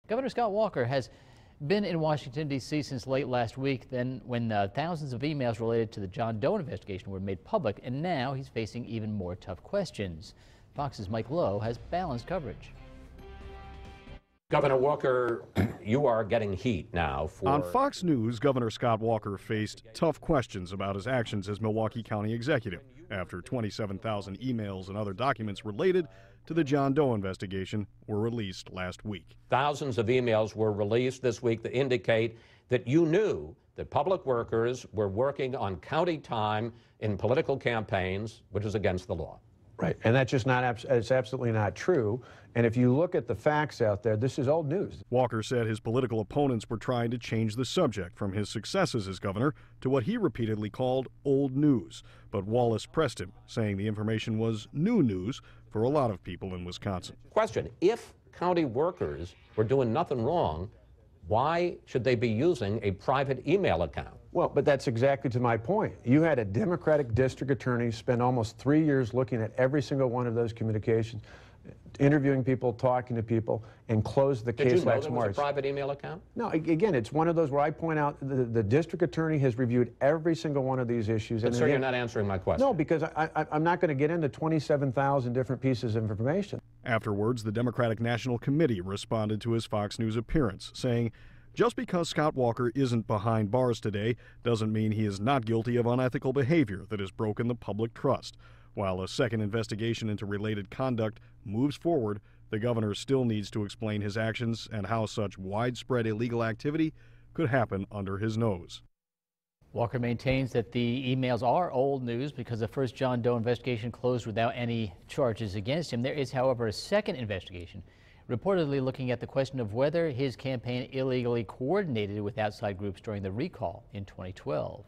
Governor Scott Walker has been in Washington, D.C. since late last week, then when thousands of emails related to the John Doe investigation were made public, and now he's facing even more tough questions. Fox's Mike Lowe has balanced coverage. Governor Walker, you are getting heat now for... On Fox News, Governor Scott Walker faced tough questions about his actions as Milwaukee County executive after 27,000 emails and other documents related to the John Doe investigation were released last week. Thousands of emails were released this week that indicate that you knew that public workers were working on county time in political campaigns, which is against the law. Right, and that's just not, it's absolutely not true. And if you look at the facts out there, this is old news. Walker said his political opponents were trying to change the subject from his successes as governor to what he repeatedly called old news. But Wallace pressed him, saying the information was new news for a lot of people in Wisconsin. Question, if county workers were doing nothing wrong, why should they be using a private email account? Well, but that's exactly to my point. You had a Democratic district attorney spend almost 3 years looking at every single one of those communications, interviewing people, talking to people, and closed the case last March. Did you know there was a private email account? No, again, it's one of those where I point out the district attorney has reviewed every single one of these issues. But sir, you're not answering my question. No, because I'm not going to get into 27,000 different pieces of information. Afterwards, the Democratic National Committee responded to his Fox News appearance, saying, just because Scott Walker isn't behind bars today doesn't mean he is not guilty of unethical behavior that has broken the public trust. While a second investigation into related conduct moves forward, the governor still needs to explain his actions and how such widespread illegal activity could happen under his nose. Walker maintains that the emails are old news because the first John Doe investigation closed without any charges against him. There is, however, a second investigation reportedly looking at the question of whether his campaign illegally coordinated with outside groups during the recall in 2012.